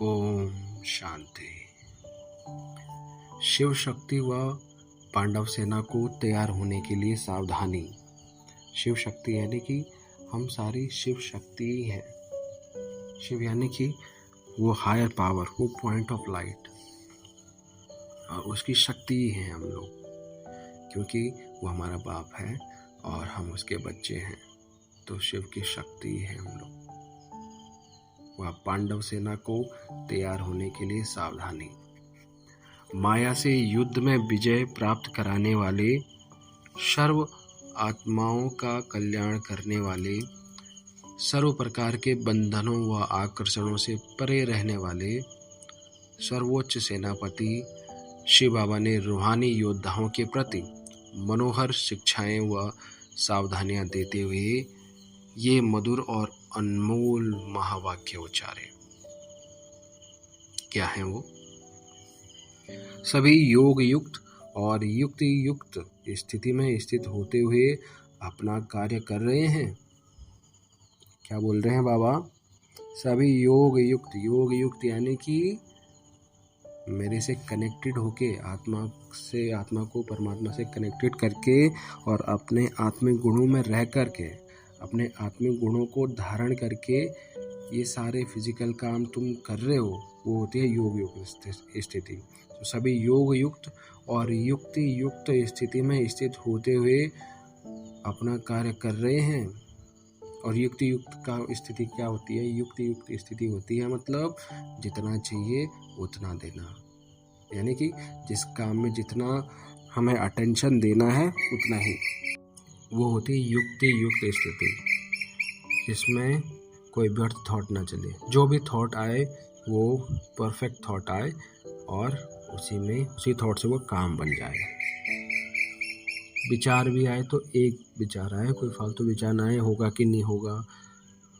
ओम शांति। शिव शक्ति व पांडव सेना को तैयार होने के लिए सावधानी। शिव शक्ति यानी कि हम सारी शिव शक्ति ही हैं। शिव यानी कि वो हायर पावर, वो पॉइंट ऑफ लाइट, और उसकी शक्ति ही है हम लोग, क्योंकि वो हमारा बाप है और हम उसके बच्चे हैं। तो शिव की शक्ति है हम लोग। वह पांडव सेना को तैयार होने के लिए सावधानी। माया से युद्ध में विजय प्राप्त कराने वाले, सर्व आत्माओं का कल्याण करने वाले, सर्व प्रकार के बंधनों व आकर्षणों से परे रहने वाले सर्वोच्च सेनापति शिव बाबा ने रूहानी योद्धाओं के प्रति मनोहर शिक्षाएं व सावधानियां देते हुए ये मधुर और अनमोल महावाक्य उच्चारे। क्या है वो? सभी योग युक्त और युक्ति युक्त स्थिति में स्थित होते हुए अपना कार्य कर रहे हैं। क्या बोल रहे हैं बाबा? सभी योग युक्त यानी कि मेरे से कनेक्टेड होके, आत्मा को परमात्मा से कनेक्टेड करके और अपने आत्मिक गुणों में रह करके, अपने आत्मिक गुणों को धारण करके ये सारे फिजिकल काम तुम कर रहे हो, वो होती है योग युक्त स्थिति। तो सभी योग युक्त और युक्ति युक्त स्थिति में स्थित होते हुए अपना कार्य कर रहे हैं। और युक्ति युक्त का स्थिति क्या होती है? युक्ति युक्त स्थिति होती है मतलब जितना चाहिए उतना देना, यानी कि जिस काम में जितना हमें अटेंशन देना है उतना ही, वो होती है युक्ति युक्त स्थिति, जिसमें कोई व्यर्थ थॉट ना चले। जो भी थॉट आए वो परफेक्ट थॉट आए और उसी थॉट से वो काम बन जाए। विचार भी आए तो एक विचार आए, कोई फालतू विचार ना आए, होगा कि नहीं होगा,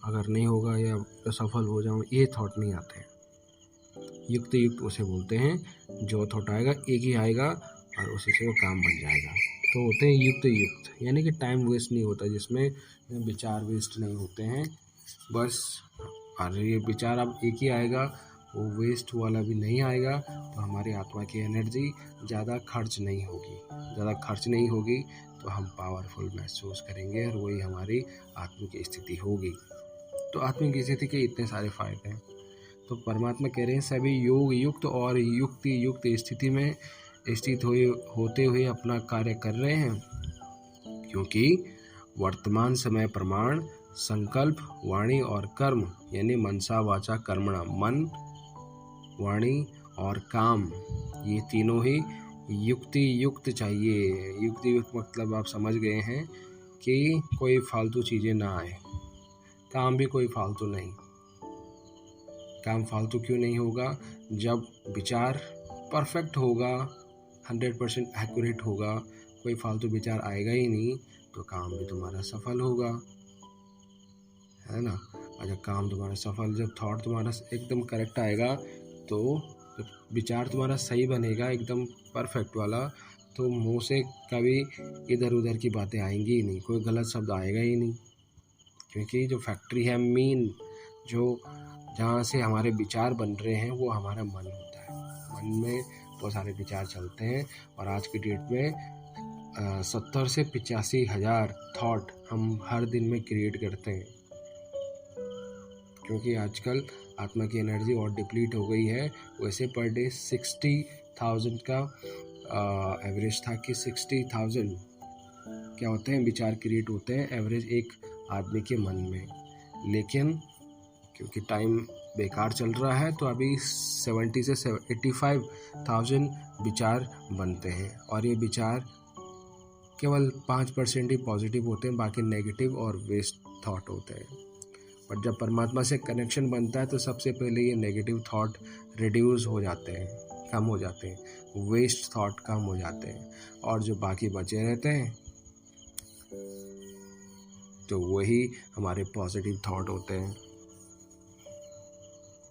अगर नहीं होगा या सफल हो जाऊँ, ये थॉट नहीं आते। युक्त युक्त उसे बोलते हैं जो थॉट आएगा एक ही आएगा और उसी से वो काम बन जाएगा। तो होते हैं युक्त युक्त, यानी कि टाइम वेस्ट नहीं होता, जिसमें विचार वेस्ट नहीं होते हैं। बस और ये विचार अब एक ही आएगा, वो वेस्ट वाला भी नहीं आएगा, तो हमारी आत्मा की एनर्जी ज़्यादा खर्च नहीं होगी, तो हम पावरफुल महसूस करेंगे और वही हमारी आत्मिक स्थिति होगी। तो आत्मिक स्थिति के इतने सारे फायदे हैं। तो परमात्मा कह रहे हैं सभी योग युक्त और युक्ति युक्त स्थिति में स्थित होते हुए अपना कार्य कर रहे हैं, क्योंकि वर्तमान समय प्रमाण संकल्प, वाणी और कर्म, यानी मनसा वाचा कर्मणा, मन, वाणी और काम, ये तीनों ही युक्ति युक्त चाहिए। युक्ति युक्त मतलब आप समझ गए हैं कि कोई फालतू चीज़ें ना आए। काम भी कोई फालतू नहीं। काम फालतू क्यों नहीं होगा? जब विचार परफेक्ट होगा, 100% एक्यूरेट होगा, कोई फालतू विचार आएगा ही नहीं, तो काम भी तुम्हारा सफल होगा, है ना। और जब काम तुम्हारा सफल, जब थॉट तुम्हारा एकदम करेक्ट आएगा, तो जब विचार तुम्हारा सही बनेगा एकदम परफेक्ट वाला, तो मुंह से कभी इधर उधर की बातें आएंगी ही नहीं, कोई गलत शब्द आएगा ही नहीं, क्योंकि जो फैक्ट्री है मेन, जो जहाँ से हमारे विचार बन रहे हैं, वो हमारा मन होता है। मन में बहुत सारे विचार चलते हैं और आज की डेट में 70 से 85 हज़ार थॉट हम हर दिन में क्रिएट करते हैं, क्योंकि आजकल आत्मा की एनर्जी और डिप्लीट हो गई है। वैसे पर डे 60,000 का एवरेज था कि 60,000 क्या होते हैं विचार क्रिएट होते हैं एवरेज एक आदमी के मन में, लेकिन क्योंकि टाइम बेकार चल रहा है तो अभी 70 से 85,000 विचार बनते हैं, और ये विचार केवल 5% ही पॉजिटिव होते हैं, बाकी नेगेटिव और वेस्ट थॉट होते हैं। पर जब परमात्मा से कनेक्शन बनता है तो सबसे पहले ये नेगेटिव थॉट रिड्यूस हो जाते हैं, कम हो जाते हैं, वेस्ट थॉट कम हो जाते हैं, और जो बाकी बचे रहते हैं तो वही हमारे पॉजिटिव थॉट होते हैं,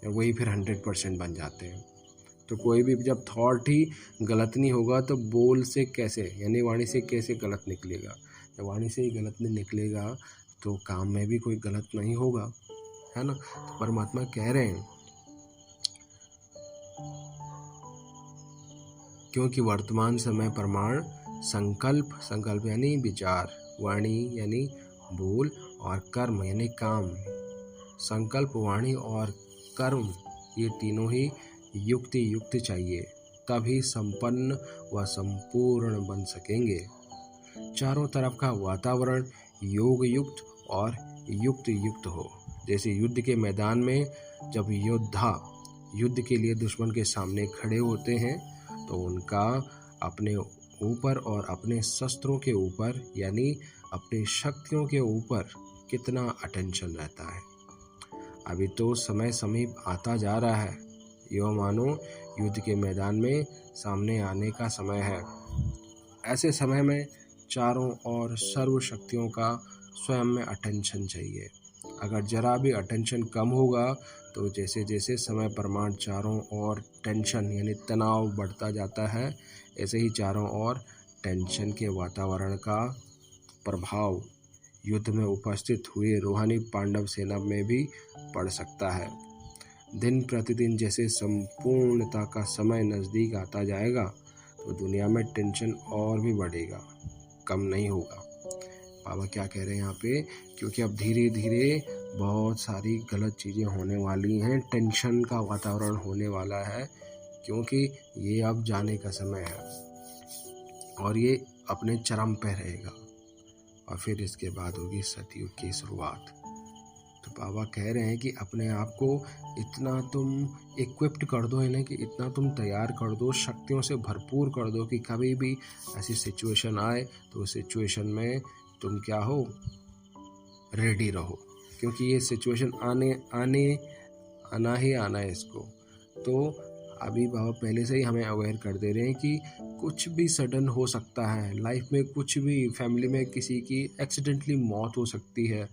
वही फिर 100% बन जाते हैं। तो कोई भी जब थॉट ही गलत नहीं होगा तो बोल से कैसे, यानी वाणी से कैसे गलत निकलेगा? जब वाणी से ही गलत नहीं निकलेगा तो काम में भी कोई गलत नहीं होगा, है ना। तो परमात्मा कह रहे हैं क्योंकि वर्तमान समय प्रमाण संकल्प यानी विचार, वाणी यानी बोल और कर्म यानी काम, संकल्प, वाणी और कर्म ये तीनों ही युक्त चाहिए, तभी संपन्न व संपूर्ण बन सकेंगे। चारों तरफ का वातावरण योग युक्त और युक्त हो। जैसे युद्ध के मैदान में जब योद्धा युद्ध के लिए दुश्मन के सामने खड़े होते हैं तो उनका अपने ऊपर और अपने शस्त्रों के ऊपर यानी अपनी शक्तियों के ऊपर कितना अटेंशन रहता है। अभी तो समय समीप आता जा रहा है, यो मानो युद्ध के मैदान में सामने आने का समय है। ऐसे समय में चारों ओर सर्व शक्तियों का स्वयं में अटेंशन चाहिए। अगर जरा भी अटेंशन कम होगा तो जैसे जैसे समय प्रमाण चारों ओर टेंशन यानी तनाव बढ़ता जाता है, ऐसे ही चारों ओर टेंशन के वातावरण का प्रभाव युद्ध में उपस्थित हुए रूहानी पांडव सेना में भी पड़ सकता है। दिन प्रतिदिन जैसे संपूर्णता का समय नज़दीक आता जाएगा तो दुनिया में टेंशन और भी बढ़ेगा, कम नहीं होगा। बाबा क्या कह रहे हैं यहाँ पे, क्योंकि अब धीरे धीरे बहुत सारी गलत चीज़ें होने वाली हैं, टेंशन का वातावरण होने वाला है, क्योंकि ये अब जाने का समय है और ये अपने चरम पे रहेगा और फिर इसके बाद होगी सतयुग की शुरुआत। तो बाबा कह रहे हैं कि अपने आप को इतना तुम इक्विप्ड कर दो, यानी कि इतना तुम तैयार कर दो, शक्तियों से भरपूर कर दो कि कभी भी ऐसी सिचुएशन आए तो उस सिचुएशन में तुम क्या हो, रेडी रहो, क्योंकि ये सिचुएशन आना ही आना है इसको। तो अभी बाबा पहले से ही हमें अवेयर कर दे रहे हैं कि कुछ भी सडन हो सकता है लाइफ में, कुछ भी, फैमिली में किसी की एक्सीडेंटली मौत हो सकती है,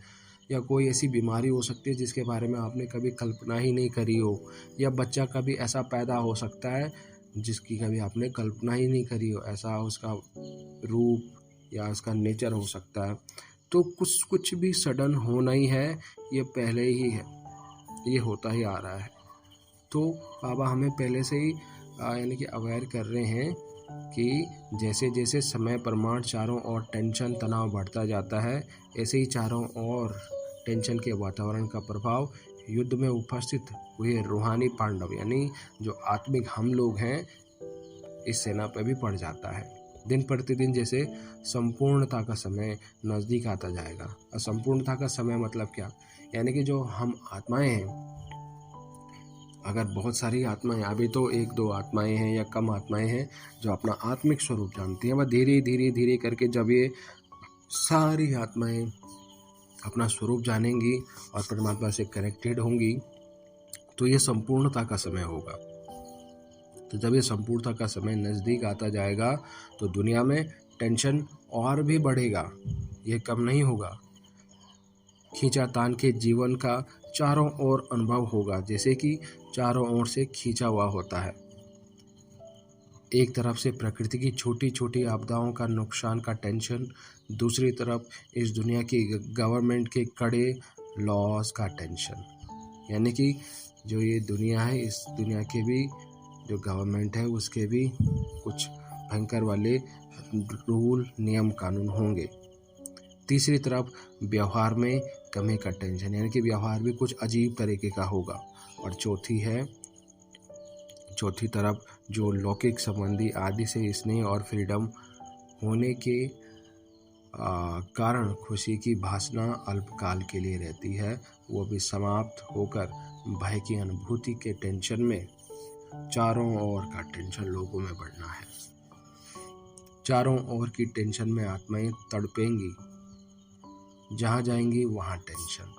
या कोई ऐसी बीमारी हो सकती है जिसके बारे में आपने कभी कल्पना ही नहीं करी हो, या बच्चा कभी ऐसा पैदा हो सकता है जिसकी कभी आपने कल्पना ही नहीं करी हो, ऐसा उसका रूप या उसका नेचर हो सकता है। तो कुछ भी सडन होना ही है, ये पहले ही है, ये होता ही आ रहा है। तो बाबा हमें पहले से ही यानी कि अवेयर कर रहे हैं कि जैसे जैसे समय प्रमाण चारों ओर टेंशन तनाव बढ़ता जाता है, ऐसे ही चारों ओर टेंशन के वातावरण का प्रभाव युद्ध में उपस्थित हुए रूहानी पांडव यानी जो आत्मिक हम लोग हैं इस सेना पर भी पड़ जाता है। दिन प्रतिदिन जैसे संपूर्णता का समय नज़दीक आता जाएगा। और संपूर्णता का समय मतलब क्या, यानी कि जो हम आत्माएं हैं, अगर बहुत सारी आत्माएं, अभी तो 1-2 आत्माएं हैं या कम आत्माएं हैं जो अपना आत्मिक स्वरूप जानती हैं, वह धीरे धीरे करके जब ये सारी आत्माएं अपना स्वरूप जानेंगी और परमात्मा से कनेक्टेड होंगी तो ये संपूर्णता का समय होगा। तो जब ये संपूर्णता का समय नज़दीक आता जाएगा तो दुनिया में टेंशन और भी बढ़ेगा, ये कम नहीं होगा। खींचातान के जीवन का चारों ओर अनुभव होगा, जैसे कि चारों ओर से खींचा हुआ होता है। एक तरफ से प्रकृति की छोटी छोटी आपदाओं का नुकसान का टेंशन, दूसरी तरफ इस दुनिया की गवर्नमेंट के कड़े लॉस का टेंशन, यानी कि जो ये दुनिया है इस दुनिया के भी जो गवर्नमेंट है उसके भी कुछ भयंकर वाले रूल नियम कानून होंगे। तीसरी तरफ व्यवहार में कमी का टेंशन, यानी कि व्यवहार भी कुछ अजीब तरीके का होगा। और चौथी तरफ जो लौकिक संबंधी आदि से स्नेह और फ्रीडम होने के कारण खुशी की भासना अल्पकाल के लिए रहती है, वो भी समाप्त होकर भय की अनुभूति के टेंशन में चारों ओर का टेंशन लोगों में बढ़ना है। चारों ओर की टेंशन में आत्माएं तड़पेंगी, जहाँ जाएंगी वहाँ टेंशन।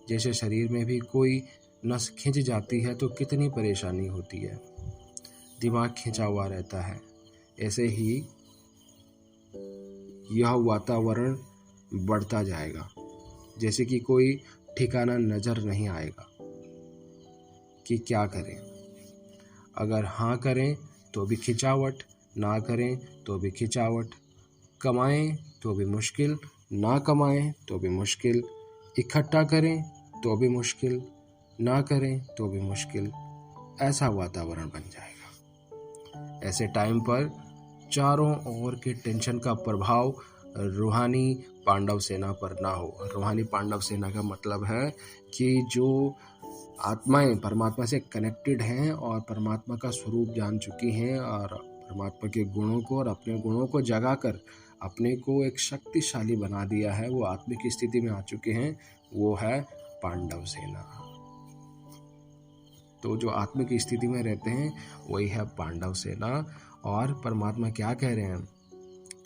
जैसे शरीर में भी कोई नस खिंच जाती है तो कितनी परेशानी होती है, दिमाग खिंचा हुआ रहता है, ऐसे ही यह वातावरण बढ़ता जाएगा, जैसे कि कोई ठिकाना नज़र नहीं आएगा कि क्या करें। अगर हाँ करें तो भी खिंचावट, ना करें तो भी खिंचावट, कमाएं तो भी मुश्किल, ना कमाएं तो भी मुश्किल, इकट्ठा करें तो भी मुश्किल, ना करें तो भी मुश्किल, ऐसा वातावरण बन जाएगा। ऐसे टाइम पर चारों ओर के टेंशन का प्रभाव रूहानी पांडव सेना पर ना हो। रूहानी पांडव सेना का मतलब है कि जो आत्माएं परमात्मा से कनेक्टेड हैं और परमात्मा का स्वरूप जान चुकी हैं और परमात्मा के गुणों को और अपने गुणों को जगाकर अपने को एक शक्तिशाली बना दिया है, वो आत्मिक स्थिति में आ चुके हैं, वो है पांडव सेना। तो जो आत्मिक स्थिति में रहते हैं वही है पांडव सेना। और परमात्मा क्या कह रहे हैं,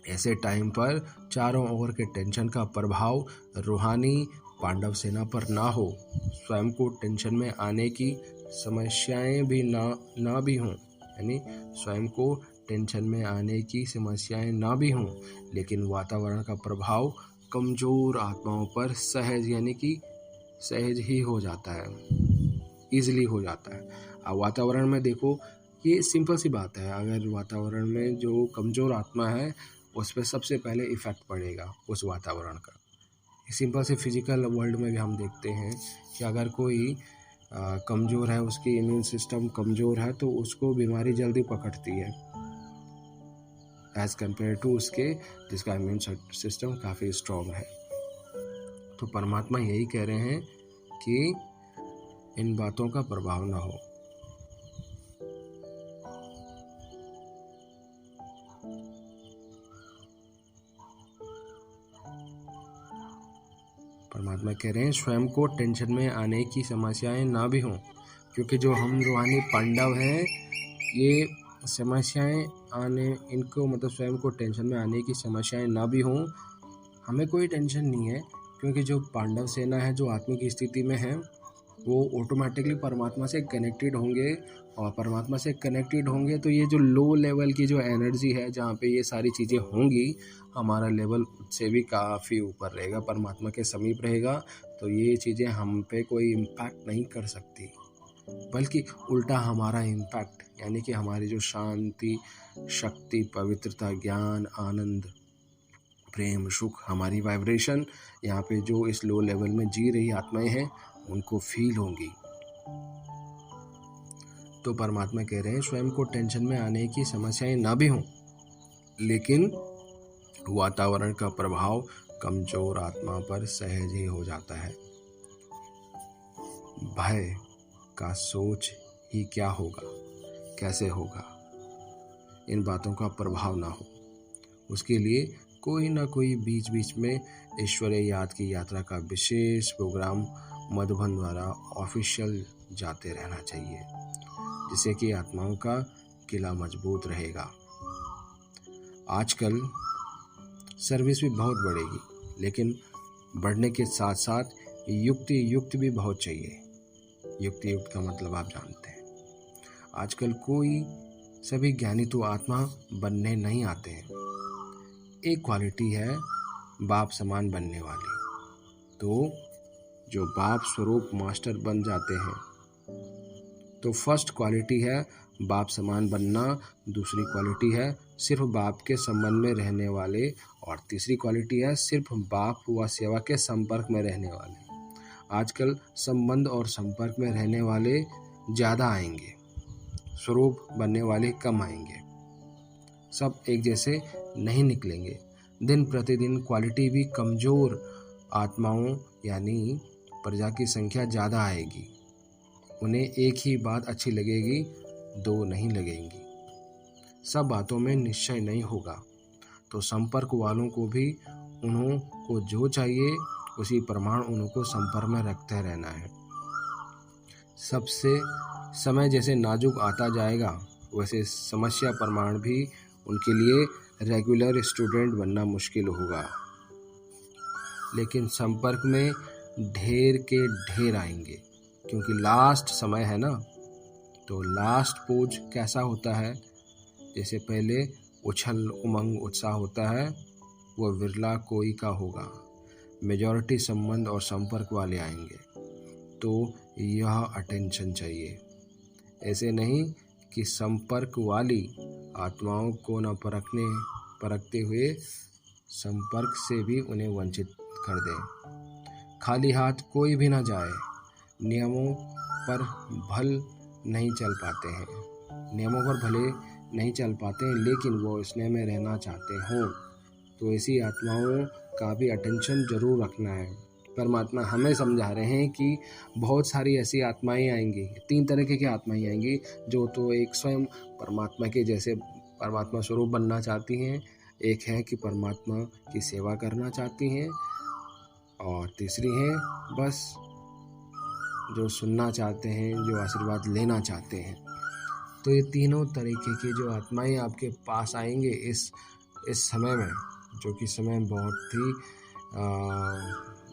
ऐसे टाइम पर चारों ओर के टेंशन का प्रभाव रूहानी पांडव सेना पर ना हो। स्वयं को टेंशन में आने की समस्याएं भी ना भी हों, यानी स्वयं को टेंशन में आने की समस्याएं ना भी हों, लेकिन वातावरण का प्रभाव कमज़ोर आत्माओं पर सहज यानी कि सहज ही हो जाता है, ईजिली हो जाता है। अब वातावरण में देखो, ये सिंपल सी बात है, अगर वातावरण में जो कमज़ोर आत्मा है उस पर सबसे पहले इफ़ेक्ट पड़ेगा उस वातावरण का। सिंपल से फिजिकल वर्ल्ड में भी हम देखते हैं कि अगर कोई कमज़ोर है, उसकी इम्यून सिस्टम कमज़ोर है तो उसको बीमारी जल्दी पकड़ती है एज़ कम्पेयर टू उसके जिसका इम्यून सिस्टम काफ़ी स्ट्रॉन्ग है। तो परमात्मा यही कह रहे हैं कि इन बातों का प्रभाव ना हो। परमात्मा कह रहे हैं स्वयं को टेंशन में आने की समस्याएं ना भी हों, क्योंकि जो हम रूहानी पांडव हैं ये समस्याएं आने इनको मतलब स्वयं को टेंशन में आने की समस्याएं ना भी हों, हमें कोई टेंशन नहीं है, क्योंकि जो पांडव सेना है जो आत्मिक स्थिति में है वो ऑटोमेटिकली परमात्मा से कनेक्टेड होंगे, और परमात्मा से कनेक्टेड होंगे तो ये जो लो लेवल की जो एनर्जी है जहाँ पे ये सारी चीज़ें होंगी, हमारा लेवल उससे भी काफ़ी ऊपर रहेगा, परमात्मा के समीप रहेगा। तो ये चीज़ें हम पे कोई इम्पैक्ट नहीं कर सकती, बल्कि उल्टा हमारा इम्पैक्ट यानी कि हमारी जो शांति, शक्ति, पवित्रता, ज्ञान, आनंद, प्रेम, सुख, हमारी वाइब्रेशन यहाँ पे जो इस लो लेवल में जी रही आत्माएं हैं उनको फील होंगी। तो परमात्मा कह रहे हैं स्वयं को टेंशन में आने की समस्याएं ना भी हों, लेकिन वातावरण का प्रभाव कमजोर आत्मा पर सहज ही हो जाता है। भय का सोच ही क्या होगा, कैसे होगा, इन बातों का प्रभाव ना हो, उसके लिए कोई ना कोई बीच बीच में ईश्वरीय याद की यात्रा का विशेष प्रोग्राम मधुबन द्वारा ऑफिशियल जाते रहना चाहिए, जिससे कि आत्माओं का किला मजबूत रहेगा। आजकल सर्विस भी बहुत बढ़ेगी, लेकिन बढ़ने के साथ साथ युक्त भी बहुत चाहिए। युक्त का मतलब आप जानते हैं। आजकल कोई सभी ज्ञानी तो आत्मा बनने नहीं आते हैं। एक क्वालिटी है बाप समान बनने वाली, तो जो बाप स्वरूप मास्टर बन जाते हैं तो फर्स्ट क्वालिटी है बाप समान बनना, दूसरी क्वालिटी है सिर्फ बाप के संबंध में रहने वाले, और तीसरी क्वालिटी है सिर्फ बाप व सेवा के संपर्क में रहने वाले। आजकल संबंध और संपर्क में रहने वाले ज़्यादा आएंगे, स्वरूप बनने वाले कम आएंगे, सब एक जैसे नहीं निकलेंगे। दिन प्रतिदिन क्वालिटी भी कमज़ोर आत्माओं यानी प्रजा की संख्या ज़्यादा आएगी। उन्हें एक ही बात अच्छी लगेगी, दो नहीं लगेंगी। सब बातों में निश्चय नहीं होगा, तो संपर्क वालों को भी उन्हों को जो चाहिए उसी प्रमाण उनको संपर्क में रखते रहना है। सबसे समय जैसे नाजुक आता जाएगा वैसे समस्या प्रमाण भी उनके लिए रेगुलर स्टूडेंट बनना मुश्किल होगा, लेकिन संपर्क में ढेर के ढेर आएंगे, क्योंकि लास्ट समय है ना। तो लास्ट पोज कैसा होता है, जैसे पहले उछल उमंग उत्साह होता है वो विरला कोई का होगा, मेजॉरिटी संबंध और संपर्क वाले आएंगे। तो यह अटेंशन चाहिए, ऐसे नहीं कि संपर्क वाली आत्माओं को न परखते हुए संपर्क से भी उन्हें वंचित कर दें। खाली हाथ कोई भी ना जाए, नियमों पर भल नहीं चल पाते हैं। नियमों पर भले नहीं चल पाते हैं लेकिन वो स्नेह में रहना चाहते हों, तो ऐसी आत्माओं का भी अटेंशन जरूर रखना है। परमात्मा हमें समझा रहे हैं कि बहुत सारी ऐसी आत्माएं आएंगी, 3 तरीके की आत्माएं आएंगी, जो तो एक स्वयं परमात्मा के जैसे परमात्मा स्वरूप बनना चाहती हैं, एक है कि परमात्मा की सेवा करना चाहती हैं, और तीसरी है बस जो सुनना चाहते हैं, जो आशीर्वाद लेना चाहते हैं। तो ये तीनों तरीके की जो आत्माएं आपके पास आएंगे इस समय में, जो कि समय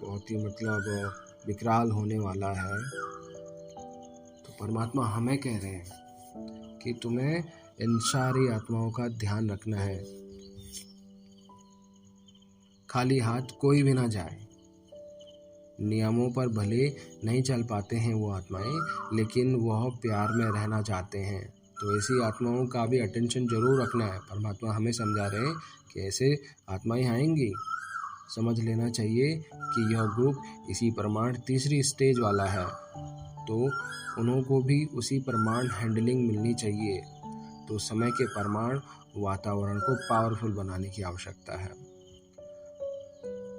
बहुत ही मतलब विकराल होने वाला है। तो परमात्मा हमें कह रहे हैं कि तुम्हें इन सारी आत्माओं का ध्यान रखना है, खाली हाथ कोई भी ना जाए। नियमों पर भले नहीं चल पाते हैं वो आत्माएं, लेकिन वह प्यार में रहना चाहते हैं, तो ऐसी आत्माओं का भी अटेंशन जरूर रखना है। परमात्मा हमें समझा रहे हैं कि ऐसे आत्माएं आएंगी, समझ लेना चाहिए कि यह ग्रुप इसी प्रमाण तीसरी स्टेज वाला है, तो उन्हों को भी उसी प्रमाण हैंडलिंग मिलनी चाहिए। तो समय के प्रमाण वातावरण को पावरफुल बनाने की आवश्यकता है।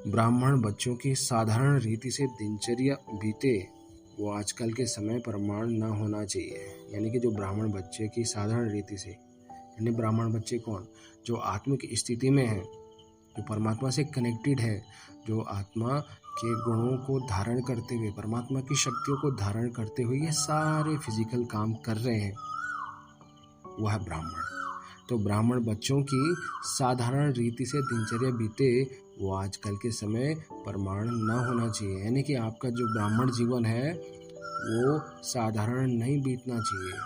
ब्राह्मण बच्चों की साधारण रीति से दिनचर्या बीते, वो आजकल के समय प्रमाण न होना चाहिए। यानी कि जो ब्राह्मण बच्चे की साधारण रीति से, यानी ब्राह्मण बच्चे कौन? जो आत्मिक स्थिति में है, जो परमात्मा से कनेक्टेड है, जो आत्मा के गुणों को धारण करते हुए, परमात्मा की शक्तियों को धारण करते हुए ये सारे फिजिकल काम कर रहे हैं, वह है ब्राह्मण। तो ब्राह्मण बच्चों की साधारण रीति से दिनचर्या बीते, वो आजकल के समय प्रमाण न होना चाहिए। यानी कि आपका जो ब्राह्मण जीवन है वो साधारण नहीं बीतना चाहिए,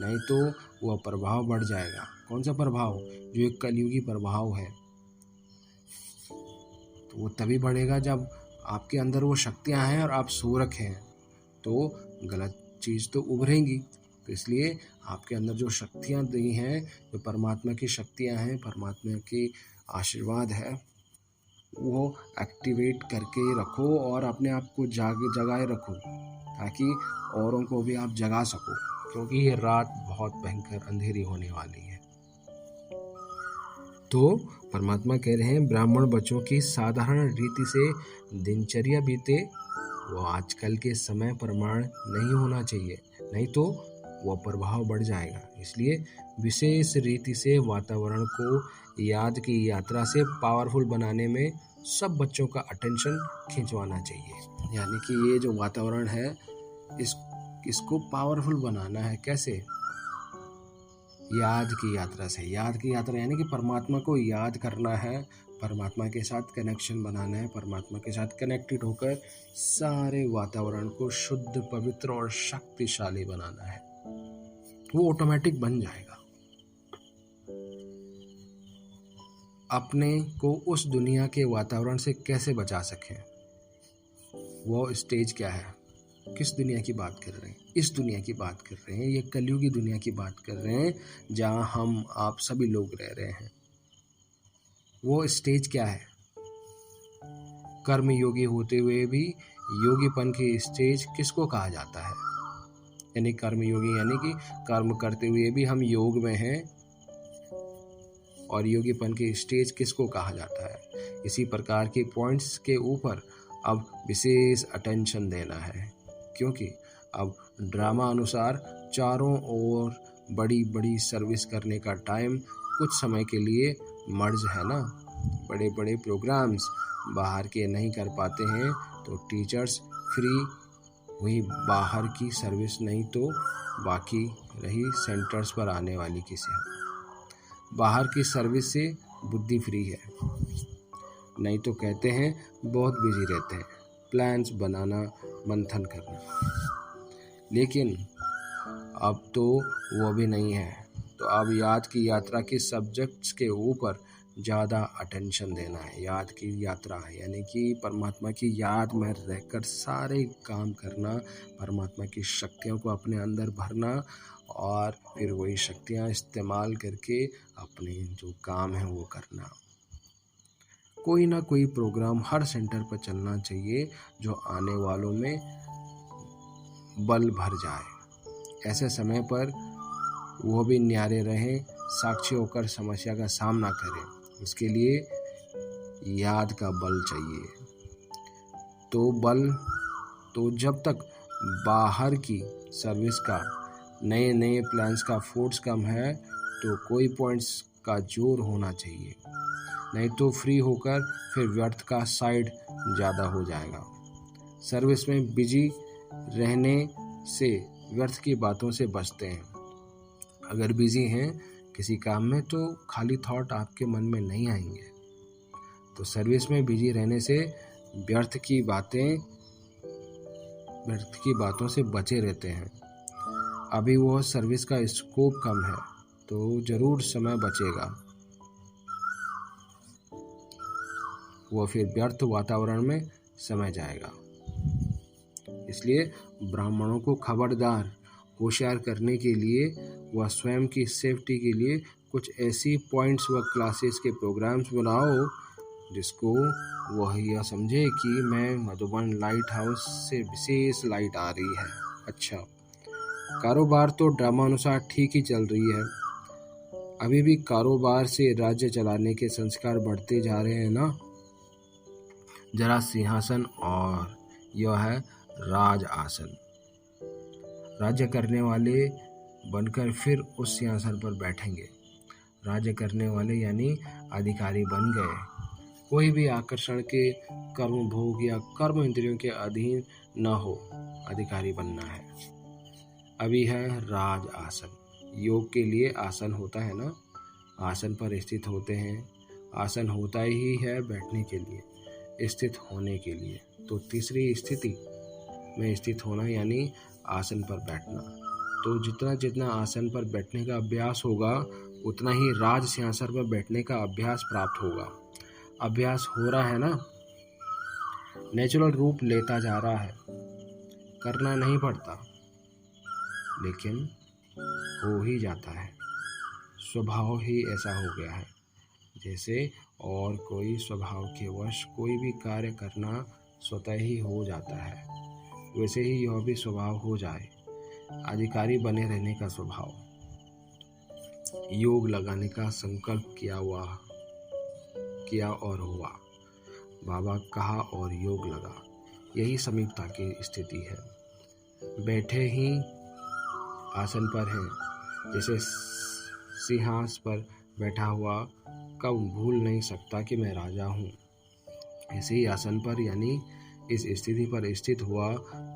नहीं तो वह प्रभाव बढ़ जाएगा। कौन सा प्रभाव? जो एक कलयुगी प्रभाव है, तो वो तभी बढ़ेगा जब आपके अंदर वो शक्तियां हैं और आप सूरख हैं, तो गलत चीज़ तो उभरेंगी। तो इसलिए आपके अंदर जो शक्तियां दी हैं, जो परमात्मा की शक्तियां हैं, परमात्मा की आशीर्वाद है, वो एक्टिवेट करके रखो और अपने आप को जगाए रखो, ताकि औरों को भी आप जगा सको, क्योंकि ये रात बहुत भयंकर अंधेरी होने वाली है। तो परमात्मा कह रहे हैं ब्राह्मण बच्चों की साधारण रीति से दिनचर्या बीते, वो आजकल के समय प्रमाण नहीं होना चाहिए, नहीं तो वह प्रभाव बढ़ जाएगा। इसलिए विशेष रीति से वातावरण को याद की यात्रा से पावरफुल बनाने में सब बच्चों का अटेंशन खिंचवाना चाहिए। यानी कि ये जो वातावरण है इसको पावरफुल बनाना है। कैसे? याद की यात्रा से। याद की यात्रा यानी कि परमात्मा को याद करना है, परमात्मा के साथ कनेक्शन बनाना है, परमात्मा के साथ कनेक्टेड होकर सारे वातावरण को शुद्ध, पवित्र और शक्तिशाली बनाना है। वो ऑटोमेटिक बन जाएगा। अपने को उस दुनिया के वातावरण से कैसे बचा सकें, वो स्टेज क्या है? किस दुनिया की बात कर रहे हैं? इस दुनिया की बात कर रहे हैं, ये कलयुगी दुनिया की बात कर रहे हैं, जहाँ हम आप सभी लोग रह रहे हैं। वो स्टेज क्या है? कर्म योगी होते हुए भी योगीपन की स्टेज किसको कहा जाता है? यानी कर्म योगी यानी कि कर्म करते हुए भी हम योग में हैं, और योगीपन की स्टेज किसको कहा जाता है? इसी प्रकार के पॉइंट्स के ऊपर अब विशेष अटेंशन देना है, क्योंकि अब ड्रामा अनुसार चारों ओर बड़ी बड़ी सर्विस करने का टाइम कुछ समय के लिए मर्ज है ना। बड़े बड़े प्रोग्राम्स बाहर के नहीं कर पाते हैं, तो टीचर्स फ्री हुई बाहर की सर्विस, नहीं तो बाकी रही सेंटर्स पर आने वाली की सेवा। बाहर की सर्विस से बुद्धि फ्री है, नहीं तो कहते हैं बहुत बिजी रहते हैं, प्लान्स बनाना, मंथन करना। लेकिन अब तो वो भी नहीं है। तो अब याद की यात्रा के सब्जेक्ट्स के ऊपर ज़्यादा अटेंशन देना है। याद की यात्रा यानी कि परमात्मा की याद में रहकर सारे काम करना, परमात्मा की शक्तियों को अपने अंदर भरना, और फिर वही शक्तियाँ इस्तेमाल करके अपने जो काम है वो करना। कोई ना कोई प्रोग्राम हर सेंटर पर चलना चाहिए, जो आने वालों में बल भर जाए। ऐसे समय पर वो भी न्यारे रहें, साक्षी होकर समस्या का सामना करें। इसके लिए याद का बल चाहिए। तो जब तक बाहर की सर्विस का नए प्लान्स का फोर्स कम है तो कोई पॉइंट्स का जोर होना चाहिए, नहीं तो फ्री होकर फिर व्यर्थ का साइड ज़्यादा हो जाएगा। सर्विस में बिजी रहने से व्यर्थ की बातों से बचते हैं। अगर बिजी हैं किसी काम में तो खाली थॉट आपके मन में नहीं आएंगे। तो सर्विस में बिजी रहने से व्यर्थ की बातों से बचे रहते हैं। अभी वो सर्विस का स्कोप कम है तो ज़रूर समय बचेगा, वो फिर व्यर्थ वातावरण में समय जाएगा। इसलिए ब्राह्मणों को खबरदार होशियार करने के लिए व स्वयं की सेफ्टी के लिए कुछ ऐसी पॉइंट्स व क्लासेस के प्रोग्राम्स बनाओ जिसको वह यह समझे कि मैं मधुबन लाइट हाउस से विशेष लाइट आ रही है। अच्छा, कारोबार तो ड्रामा अनुसार ठीक ही चल रही है। अभी भी कारोबार से राज्य चलाने के संस्कार बढ़ते जा रहे हैं ना। जरा सिंहासन और यह है राज आसन। राज्य करने वाले बनकर फिर उस सिंहासन पर बैठेंगे। राज्य करने वाले यानी अधिकारी बन गए। कोई भी आकर्षण के कर्म भोग या कर्म इंद्रियों के अधीन न हो, अधिकारी बनना है। अभी है राज आसन। योग के लिए आसन होता है ना, आसन पर स्थित होते हैं। आसन होता ही है बैठने के लिए, स्थित होने के लिए। तो तीसरी स्थिति में स्थित होना यानी आसन पर बैठना। तो जितना आसन पर बैठने का अभ्यास होगा उतना ही राज सिंहासन पर बैठने का अभ्यास प्राप्त होगा। अभ्यास हो रहा है ना, नेचुरल रूप लेता जा रहा है। करना नहीं पड़ता लेकिन हो ही जाता है। स्वभाव ही ऐसा हो गया है। जैसे और कोई स्वभाव के वश कोई भी कार्य करना स्वतः ही हो जाता है, वैसे ही यह भी स्वभाव हो जाए, अधिकारी बने रहने का स्वभाव। योग लगाने का संकल्प किया और हुआ, बाबा कहा और योग लगा। यही समीपता की स्थिति है। बैठे ही आसन पर हैं, जैसे सिंहासन पर बैठा हुआ कब भूल नहीं सकता कि मैं राजा हूँ। ऐसे ही आसन पर यानी इस स्थिति पर स्थित हुआ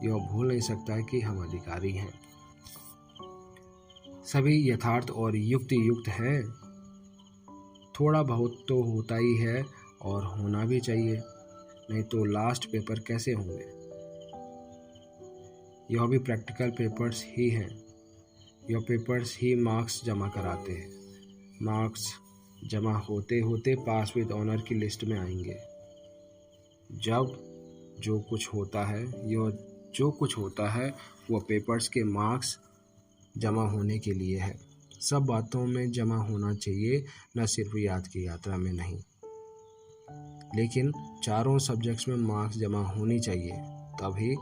यह भूल नहीं सकता कि हम अधिकारी हैं। सभी यथार्थ और युक्त है। थोड़ा बहुत तो होता ही है और होना भी चाहिए, नहीं तो लास्ट पेपर कैसे होंगे। यह भी प्रैक्टिकल पेपर्स ही हैं। यह पेपर्स ही मार्क्स जमा कराते हैं। मार्क्स जमा होते होते पास विद ऑनर की लिस्ट में आएंगे। जब जो कुछ होता है वह पेपर्स के मार्क्स जमा होने के लिए है। सब बातों में जमा होना चाहिए, न सिर्फ याद की यात्रा में नहीं। लेकिन चारों सब्जेक्ट्स में मार्क्स जमा होनी चाहिए, तभी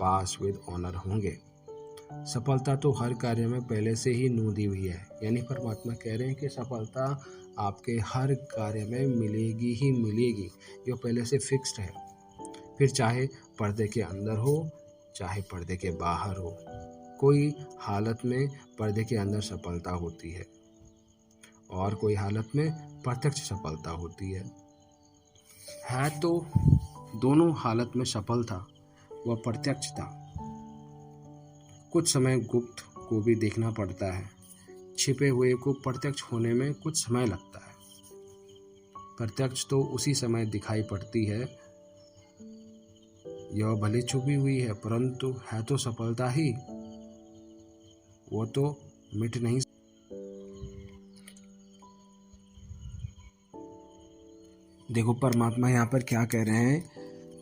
पास विद ऑनर होंगे। सफलता तो हर कार्य में पहले से ही नूदी हुई है। यानी परमात्मा कह रहे हैं कि सफलता आपके हर कार्य में मिलेगी ही मिलेगी। यह पहले से फिक्स्ड है। फिर चाहे पर्दे के अंदर हो चाहे पर्दे के बाहर हो, कोई हालत में पर्दे के अंदर सफलता होती है और कोई हालत में प्रत्यक्ष सफलता होती है तो दोनों हालत में सफलता व प्रत्यक्ष था। कुछ समय गुप्त को भी देखना पड़ता है। छिपे हुए को प्रत्यक्ष होने में कुछ समय लगता है। प्रत्यक्ष तो उसी समय दिखाई पड़ती है। यह भले छुपी हुई है परंतु है तो सफलता ही, वो तो मिट नहीं। देखो परमात्मा यहाँ पर क्या कह रहे हैं।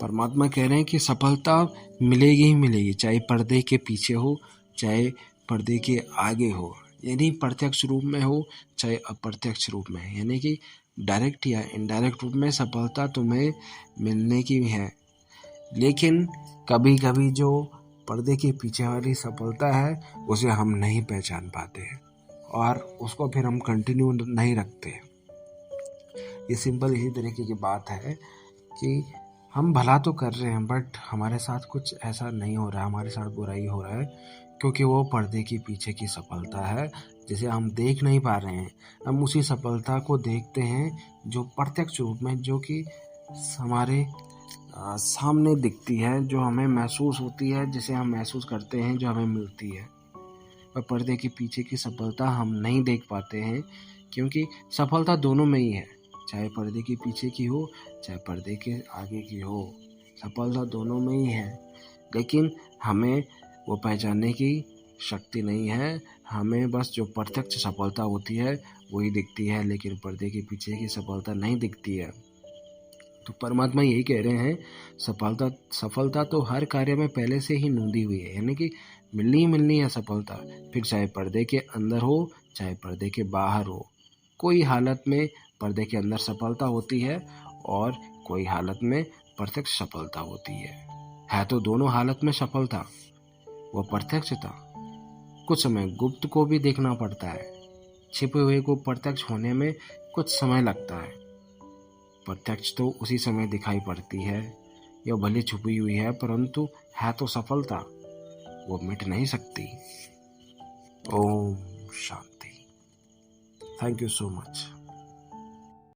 परमात्मा कह रहे हैं कि सफलता मिलेगी ही मिलेगी, चाहे पर्दे के पीछे हो चाहे पर्दे के आगे हो, यानी प्रत्यक्ष रूप में हो चाहे अप्रत्यक्ष रूप में। यानी कि डायरेक्ट या इनडायरेक्ट रूप में सफलता तुम्हें मिलने की है। लेकिन कभी कभी जो पर्दे के पीछे वाली सफलता है उसे हम नहीं पहचान पाते हैं। और उसको फिर हम कंटिन्यू नहीं रखते। ये सिंपल इसी तरीके की बात है कि हम भला तो कर रहे हैं बट हमारे साथ कुछ ऐसा नहीं हो रहा है, हमारे साथ बुराई हो रहा है, क्योंकि वो पर्दे के पीछे की सफलता है जिसे हम देख नहीं पा रहे हैं। हम उसी सफलता को देखते हैं जो प्रत्यक्ष रूप में, जो कि हमारे सामने दिखती है, जो हमें महसूस होती है, जिसे हम महसूस करते हैं, जो हमें मिलती है। पर पर्दे के पीछे की सफलता हम नहीं देख पाते हैं, क्योंकि सफलता दोनों में ही है, चाहे पर्दे के पीछे की हो चाहे पर्दे के आगे की हो, सफलता दोनों में ही है। लेकिन हमें वो पहचानने की शक्ति नहीं है। हमें बस जो प्रत्यक्ष सफलता होती है वही दिखती है, लेकिन पर्दे के पीछे की सफलता नहीं दिखती है। तो परमात्मा यही कह रहे हैं, सफलता तो हर कार्य में पहले से ही नूंदी हुई है, यानी कि मिलनी ही मिलनी है सफलता, फिर चाहे पर्दे के अंदर हो चाहे पर्दे के बाहर हो। कोई हालत में पर्दे के अंदर सफलता होती है और कोई हालत में प्रत्यक्ष सफलता होती है तो दोनों हालत में सफलता वो प्रत्यक्षता। कुछ समय गुप्त को भी देखना पड़ता है, छिपे हुए को प्रत्यक्ष होने में कुछ समय लगता है। प्रत्यक्ष तो उसी समय दिखाई पड़ती है, यह भले छुपी हुई है परंतु है तो सफलता, वो मिट नहीं सकती। Om Shanti. Thank you so much.